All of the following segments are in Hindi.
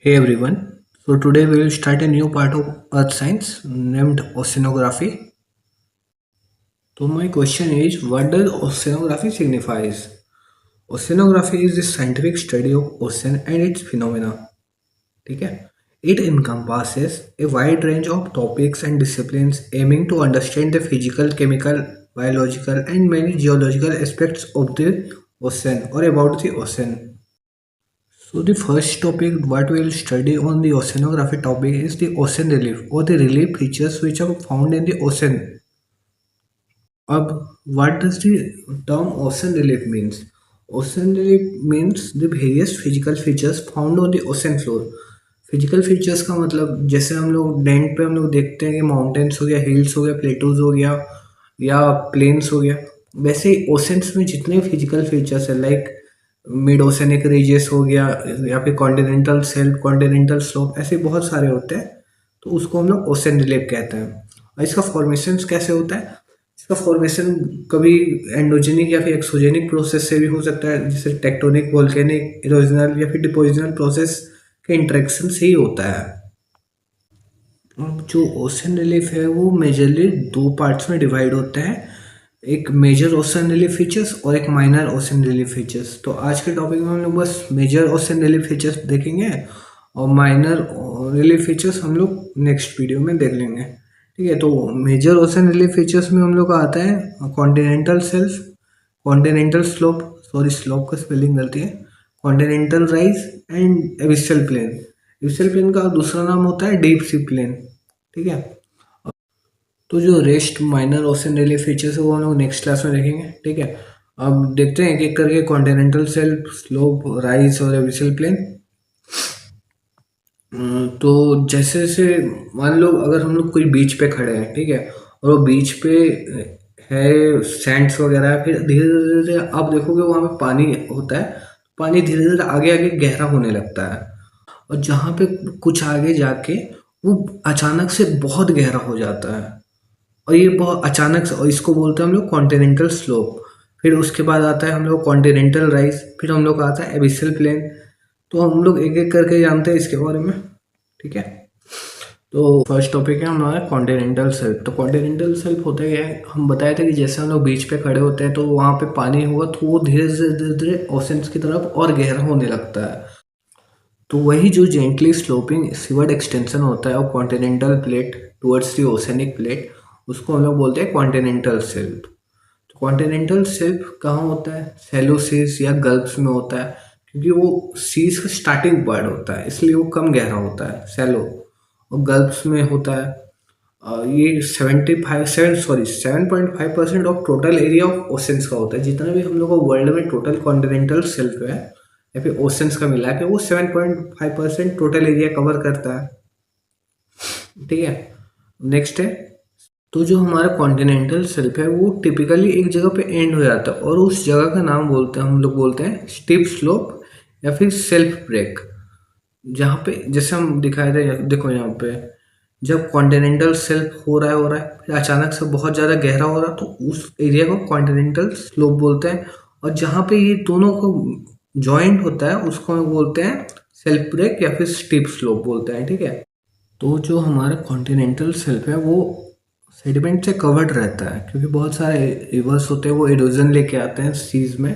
Hey everyone, so today we will start a new part of Earth science named oceanography. So my question is, what does oceanography signifies? Oceanography is the scientific study of ocean and its phenomena. ठीक है? It encompasses a wide range of topics and disciplines aiming to understand the physical, chemical, biological and many geological aspects of the ocean or about the ocean. So the first topic what we will study on the oceanography topic is the ocean relief or the relief features which are found in the ocean. अब what does the term ocean relief means? Ocean relief means the various physical features found on the ocean floor. Physical features का मतलब जैसे हम लोग लैंड पे हम लोग देखते हैं कि माउंटेन्स हो गया, हिल्स हो गया, प्लेटूज हो गया या प्लेन्स हो गया, वैसे ही ओशंस में जितने फिजिकल फीचर्स है लाइक मिड ओशनिक रीजेस हो गया या फिर कॉन्टिनेंटल शेल्फ, कॉन्टिनेंटल स्लोप, ऐसे बहुत सारे होते हैं। तो उसको हम लोग ओशन रिलीफ कहते हैं। और इसका फॉर्मेशन कैसे होता है? इसका फॉर्मेशन कभी एंडोजेनिक या फिर एक्सोजेनिक प्रोसेस से भी हो सकता है, जैसे टेक्टोनिक, वोल्केनिक, इरोजनल या फिर डिपोजिशनल प्रोसेस के इंटरेक्शन से ही होता है। अब जो ओशन रिलीफ है वो मेजरली दो पार्ट्स में डिवाइड होता है, एक मेजर ओशन रिलीफ फीचर्स और एक माइनर ओशन रिलीफ फीचर्स। तो आज के टॉपिक में हम लोग बस मेजर ओशन रिलीफ फीचर्स देखेंगे और माइनर रिलीफ फीचर्स हम लोग नेक्स्ट वीडियो में देख लेंगे। ठीक है, तो मेजर ओशन रिलीफ फीचर्स में हम लोग का आता है continental shelf, continental slope, sorry slope का स्पेलिंग गलती है, continental rise and abyssal plain. Abyssal plain का दूसरा नाम होता है डीप सी प्लेन। ठीक है, तो जो rest minor ocean relief features है वो हम लोग नेक्स्ट क्लास में देखेंगे। ठीक है, अब देखते हैं एक एक करके कॉन्टिनेंटल शेल्फ, स्लोप, राइज और एबिसियल प्लेन। तो जैसे जैसे मान लो अगर हम लोग कोई बीच पे खड़े हैं, ठीक है, और वो बीच पे है सैंड्स वगैरह है, फिर धीरे धीरे धीरे आप देखोगे वहाँ पे पानी होता है, पानी धीरे धीरे आगे आगे गहरा होने लगता है और जहाँ पे कुछ आगे जाके वो अचानक से बहुत गहरा हो जाता है और ये बहुत अचानक से, और इसको बोलते हैं हम लोग कॉन्टिनेंटल स्लोप। फिर उसके बाद आता है हम लोग कॉन्टिनेंटल राइज, फिर हम लोग का आता है एबिसियल प्लेन। तो हम लोग एक एक करके जानते हैं इसके बारे में। ठीक है, तो फर्स्ट टॉपिक है हमारा कॉन्टिनेंटल शेल्फ। तो कॉन्टिनेंटल शेल्फ होता है क्या है, हम बताए थे कि जैसे हम लोग बीच पे खड़े होते हैं तो वहाँ पे पानी होगा तो वो धीरे धीरे धीरे धीरे ओशंस की तरफ और गहरा होने लगता है। तो वही जो जेंटली स्लोपिंग सीवर्ड एक्सटेंशन होता है और continental plate towards the oceanic plate, उसको हम लोग बोलते हैं कॉन्टिनेंटल शेल्फ। तो कॉन्टिनेंटल शेल्फ कहाँ होता है? शैलो सीज या गल्फ्स में होता है, क्योंकि वो सीज का स्टार्टिंग पॉइंट होता है इसलिए वो कम गहरा होता है, शैलो। और गल्फ्स में होता है ये 7.5% of total area of oceans का होता है। जितना भी हम लोग को वर्ल्ड में टोटल कॉन्टिनेंटल शेल्फ है या फिर ओशंस का मिला के वो 7.5% टोटल एरिया कवर करता है। ठीक है, नेक्स्ट है, तो जो हमारा कॉन्टिनेंटल शेल्फ है वो टिपिकली एक जगह पे एंड हो जाता है और उस जगह का नाम बोलते हैं, हम लोग बोलते हैं स्टीप स्लोप या फिर सेल्फ ब्रेक। जहाँ पे जैसे हम दिखाए थे, देखो यहाँ पे जब कॉन्टिनेंटल शेल्फ हो रहा है फिर अचानक से बहुत ज़्यादा गहरा हो रहा है तो उस एरिया को कॉन्टिनेंटल स्लोप बोलते हैं। और जहाँ पे ये दोनों को जॉइंट होता है उसको हम बोलते हैं सेल्फ ब्रेक या फिर स्टीप स्लोप बोलते हैं। ठीक है, तो जो हमारा कॉन्टिनेंटल शेल्फ है वो सेडिमेंट से कवर्ड रहता है क्योंकि बहुत सारे रिवर्स होते हैं वो इरोजन लेके आते हैं सीज में,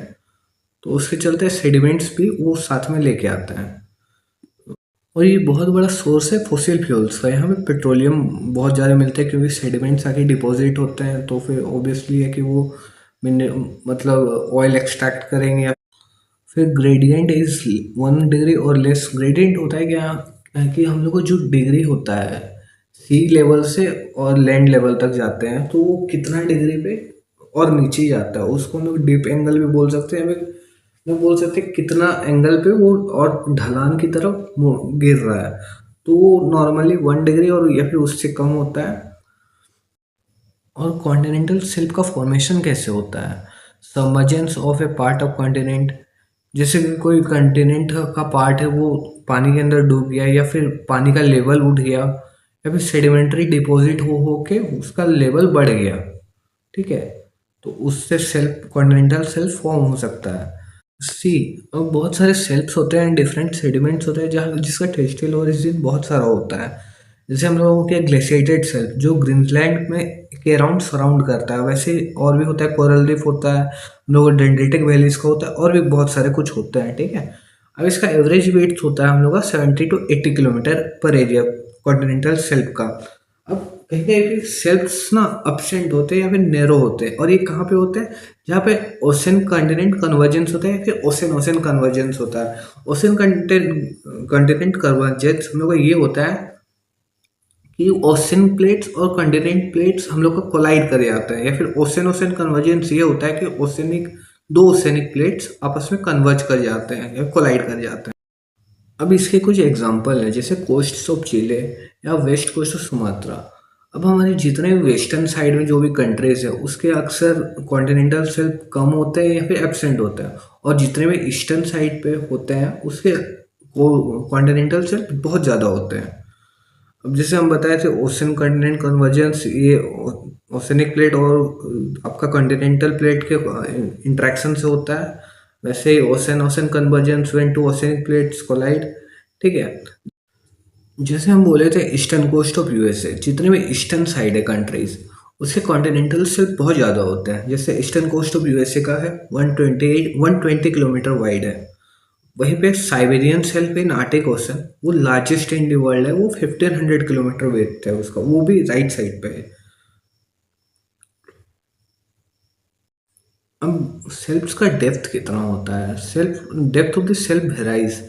तो उसके चलते सेडिमेंट्स भी वो साथ में लेके आता है। और ये बहुत बड़ा सोर्स है फॉसिल फ्यूल्स का। यहाँ पे पेट्रोलियम बहुत ज़्यादा मिलता है क्योंकि सेडिमेंट्स आके डिपॉजिट होते हैं, तो फिर ऑब्वियसली है कि वो मतलब ऑयल एक्सट्रैक्ट करेंगे। फिर ग्रेडियंट इज 1 डिग्री और लेस। ग्रेडियंट होता है क्या है कि हम लोग को जो डिग्री होता है सी लेवल से और लैंड लेवल तक जाते हैं तो वो कितना डिग्री पे और नीचे जाता है उसको हम लोग डीप एंगल भी बोल सकते हैं। लोग बोल सकते हैं कितना एंगल पे वो और ढलान की तरफ गिर रहा है, तो वो नॉर्मली 1 डिग्री और या फिर उससे कम होता है। और कॉन्टिनेंटल शेल्फ का फॉर्मेशन कैसे होता है? Submergence of A part of continent, जैसे कि कोई कॉन्टिनेंट का पार्ट है वो पानी के अंदर डूब गया या फिर पानी का लेवल उठ गया या फिर सेडिमेंट्री डिपॉजिट हो के उसका लेवल बढ़ गया। ठीक है, तो उससे सेल्फ कॉन्टिनेंटल शेल्फ फॉर्म हो सकता है। सी अब बहुत सारे सेल्फ्स होते हैं, डिफरेंट सेडिमेंट्स होते हैं जहाँ जिसका टेक्सटाइल ओरिजिन बहुत सारा होता है। जैसे हम लोगों के ग्लेशिएटेड सेल्फ जो ग्रीनलैंड में के अराउंड सराउंड करता है, वैसे और भी होता है, कोरल रीफ होता है, हम लोग डेंड्रिटिक वैलीज का होता है, और भी बहुत सारे कुछ होते हैं, ठीक है। अब इसका एवरेज वेट होता है हम लोग का 70 to 80 किलोमीटर पर एरिया कॉन्टिनेंटल सेल्फ का। अब कहीं कहीं सेल्फ्स ना अपसेंट होते हैं या फिर नैरो होते हैं, और ये कहाँ पे होते हैं, जहाँ पे ओशन कॉन्टिनेंट कन्वर्जेंस होता है या फिर ओशन ओशन कन्वर्जेंस होता है। ओशन कॉन्टिनेंट कन्वर्जेंस हम लोग का ये होता है कि ओशन प्लेट्स और कॉन्टिनेंट प्लेट्स हम लोग का कोलाइड कर जाते हैं, या फिर ओशन ओशन कन्वर्जेंस ये होता है कि ओशनिक दो ओशनिक प्लेट्स आपस में कन्वर्ज कर जाते हैं या कोलाइड कर जाते हैं। अब इसके कुछ एग्जांपल हैं, जैसे कोस्ट ऑफ चिले या वेस्ट कोस्ट ऑफ सुमात्रा। अब हमारे जितने भी वेस्टर्न साइड में जो भी कंट्रीज है उसके अक्सर कॉन्टिनेंटल शेल्फ कम होते हैं या फिर एब्सेंट होते हैं, और जितने भी ईस्टर्न साइड पे होते हैं उसके कॉन्टिनेंटल शेल्फ बहुत ज़्यादा होते हैं। अब जैसे हम बताए थे ओशन कॉन्टिनेंट कन्वर्जेंस, ये ओशनिक प्लेट और आपका कॉन्टिनेंटल प्लेट के इंट्रैक्शन से होता है। वैसे ही ocean ocean convergence when two oceanic plates collide, ठीक है। जैसे हम बोले थे ईस्टर्न कोस्ट ऑफ यूएसए, जितने भी ईस्टर्न साइड है कंट्रीज उसके कॉन्टिनेंटल शेल्फ बहुत ज़्यादा होते हैं। जैसे ईस्टर्न कोस्ट ऑफ यूएसए का है 120 किलोमीटर वाइड है। वहीं पे साइबेरियन शेल्फ इन आर्टिक ओशन वो लार्जेस्ट इन द वर्ल्ड है, वो 1500 किलोमीटर वेट है उसका, वो भी राइट साइड पे है। अब सेल्फ्स का डेप्थ कितना होता है, self depth of the self varies.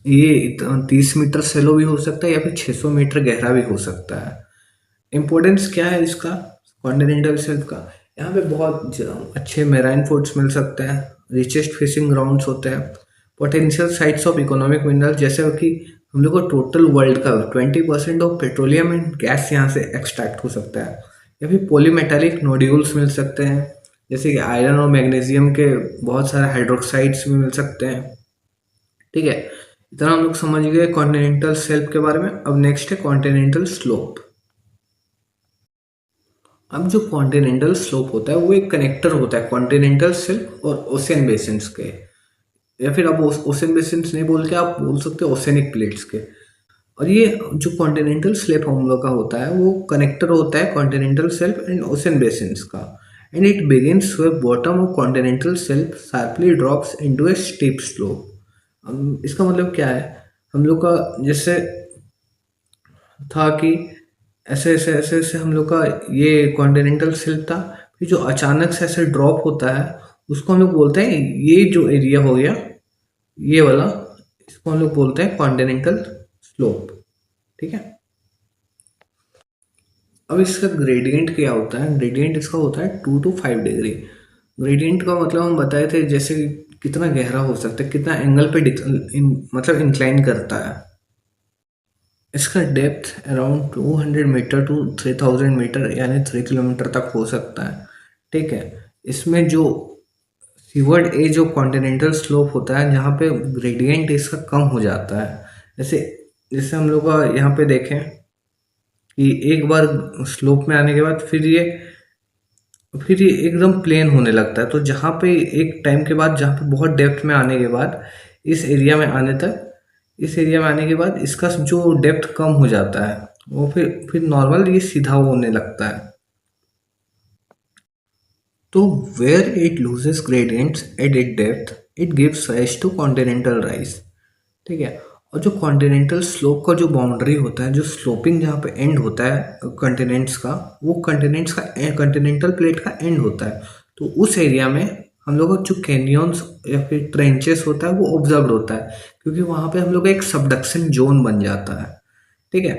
ये 30 मीटर सेलो भी हो सकता है या फिर 600 मीटर गहरा भी हो सकता है। इम्पोर्टेंस क्या है इसका कॉन्टिनेंटल शेल्फ का, यहाँ पे बहुत अच्छे मेराइन फूड्स मिल सकते हैं, रिचेस्ट फिशिंग ग्राउंड्स होते हैं, potential sites of economic mineral, जैसे कि हम लोग को टोटल वर्ल्ड का 20% ऑफ पेट्रोलियम एंड गैस यहाँ से एक्सट्रैक्ट हो सकता है, या फिर पॉलीमेटालिक नोड्यूल्स मिल सकते हैं, जैसे कि आयरन और मैग्नीशियम के बहुत सारे हाइड्रोक्साइड्स भी मिल सकते हैं, ठीक है। इतना हम लोग समझ गए कॉन्टिनेंटल शेल्फ के बारे में। अब नेक्स्ट है कॉन्टिनेंटल स्लोप। अब जो कॉन्टिनेंटल स्लोप होता है वो एक कनेक्टर होता है कॉन्टिनेंटल शेल्फ और ओशियन बेसिन्स के, या फिर आप ओशियन बेसिन्स नहीं बोल के आप बोल सकते हो ओशनिक प्लेट्स के। और ये जो कॉन्टिनेंटल स्लेप हम लोग का होता है वो कनेक्टर होता है continental shelf and ocean basins का, and it begins where bottom of continental shelf sharply drops into a steep slope. इसका मतलब क्या है, हम लोग का जैसे था कि ऐसे ऐसे ऐसे ऐसे हम लोग का ये कॉन्टिनेंटल शेल्फ था, फिर जो अचानक से ऐसे ड्रॉप होता है उसको हम लोग बोलते हैं, ये जो एरिया हो गया ये वाला, इसको हम लोग बोलते हैं कॉन्टिनेंटल स्लोप, ठीक है। अब इसका ग्रेडियंट क्या होता है, ग्रेडियंट इसका होता है 2 to 5 डिग्री। ग्रेडियंट का मतलब हम बताए थे, जैसे कितना गहरा हो सकता है, कितना एंगल पे मतलब इंक्लाइन करता है। इसका depth around 200 metre to 3000 metre यानी 3 किलोमीटर तक हो सकता है, ठीक है। इसमें जो seaward edge of continental slope होता है जहाँ पे ग्रेडियंट इसका कम हो जाता है, जैसे जैसे हम लोग का यहाँ पे देखें कि एक बार स्लोप में आने के बाद फिर ये एकदम प्लेन होने लगता है। तो जहाँ पे एक टाइम के बाद जहाँ पे बहुत डेप्थ में आने के बाद इस एरिया में आने के बाद इसका जो डेप्थ कम हो जाता है वो फिर नॉर्मल ये सीधा होने लगता है। तो where it loses gradients at it depth it gives rise to continental rise, ठीक है। और जो कॉन्टिनेंटल स्लोप का जो बाउंड्री होता है, जो स्लोपिंग जहाँ पे एंड होता है कॉन्टिनेंट्स का, वो कॉन्टिनेंट्स का कॉन्टिनेंटल प्लेट का एंड होता है। तो उस एरिया में हम लोग का जो कैनियंस या फिर ट्रेंचेस होता है वो ऑब्जर्व होता है, क्योंकि वहाँ पे हम लोग का एक सबडक्शन जोन बन जाता है, ठीक है।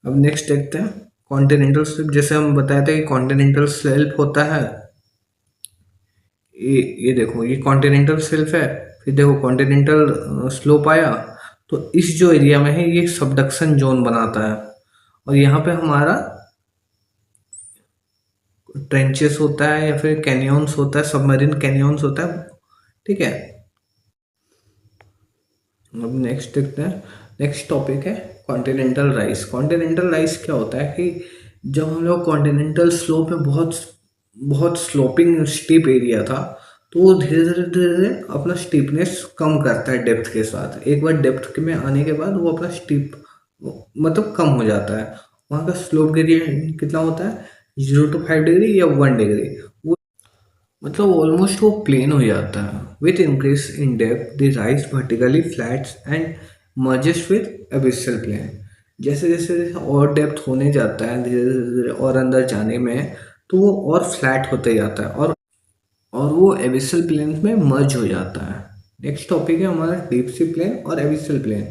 अब नेक्स्ट देखते हैं कॉन्टिनेंटल स्लेप। जैसे हम बताए थे कि कॉन्टिनेंटल स्लेप होता है, ये देखो ये कॉन्टिनेंटल शेल्फ है, फिर देखो कॉन्टिनेंटल स्लोप आया, तो इस जो एरिया में है ये सबडक्शन जोन बनाता है, और यहाँ पे हमारा ट्रेंचेस होता है या फिर कैनियंस होता है, सबमरीन कैनियंस होता है, ठीक है। अब नेक्स्ट देखते हैं, नेक्स्ट टॉपिक है कॉन्टिनेंटल राइज। कॉन्टिनेंटल राइज क्या होता है कि जब हम लोग कॉन्टिनेंटल स्लोप में बहुत बहुत स्लोपिंग स्टीप एरिया था, तो वो धीरे धीरे धीरे धीरे अपना स्टीपनेस कम करता है डेप्थ के साथ। एक बार डेप्थ में आने के बाद वो अपना स्टीप मतलब कम हो जाता है। वहाँ का स्लोप ग्रेडियंट कितना होता है, 0 to 5 डिग्री या 1 डिग्री। वो मतलब ऑलमोस्ट वो प्लेन हो जाता है। With increase in depth they rise vertically flats and merges with abyssal plain. जैसे जैसे जैसे और डेप्थ होने जाता है धीरे धीरे धीरे और अंदर जाने में, तो वो और फ्लैट होते जाता है और वो एबिसल प्लेन में मर्ज हो जाता है। नेक्स्ट टॉपिक है हमारा डीप सी प्लेन और एबिसल प्लेन।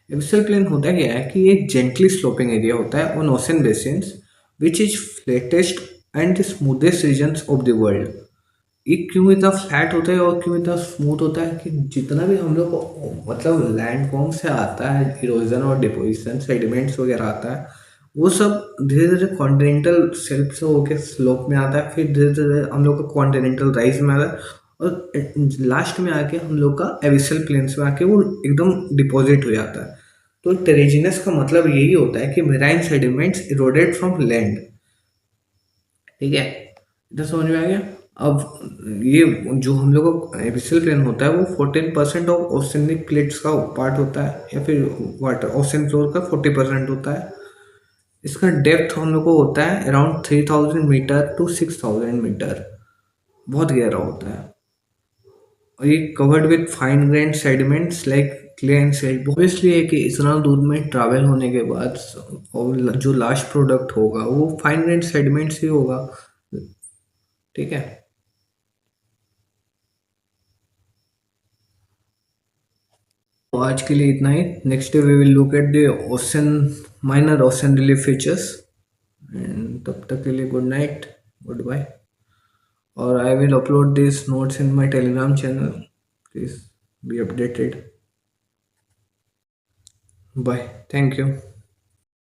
एबिसल प्लेन होता क्या है कि एक जेंटली स्लोपिंग एरिया होता है on ocean basins which is flattest and the smoothest regions of the world. ये क्यों इतना फ्लैट होता है और क्यों इतना स्मूथ होता है कि जितना भी हम लोग को मतलब लैंड फॉर्म से आता है इरोजन और डिपोजिशन सेडिमेंट्स वगैरह आता है, वो सब धीरे धीरे कॉन्टिनेंटल शेल्फ से होके स्लोप में आता है, फिर धीरे धीरे हम लोग का कॉन्टिनेंटल राइज में आता है और लास्ट में आके हम लोग का एबिसल प्लेन्स में आके वो एकदम डिपॉजिट हो जाता है। तो टेरेजिनस का मतलब यही होता है कि marine sediments eroded from land. ठीक है, इतना समझ में आ गया। अब ये जो हम लोग का एबिसियल प्लेन होता है वो 14% ऑफ ओशनिक प्लेट्स का पार्ट होता है, या फिर वाटर ओशन फ्लोर का 40% होता है। इसका डेप्थ हम लोग को होता है अराउंड 3000 मीटर to 6000 मीटर। बहुत गहरा होता है और ये covered with fine grain sediments like clay and said. Obviously है कि इतना दूर में ट्रैवल होने के बाद और जो लास्ट प्रोडक्ट होगा वो फाइन ग्रेन सेडिमेंट्स ही होगा। ठीक है। तो आज के लिए इतना ही। Next day we will look at the ocean minor ocean relief features. And तब तक के लिए गुड नाइट, गुड बाय। और I will upload this notes in my Telegram channel, please be updated. Bye, thank you.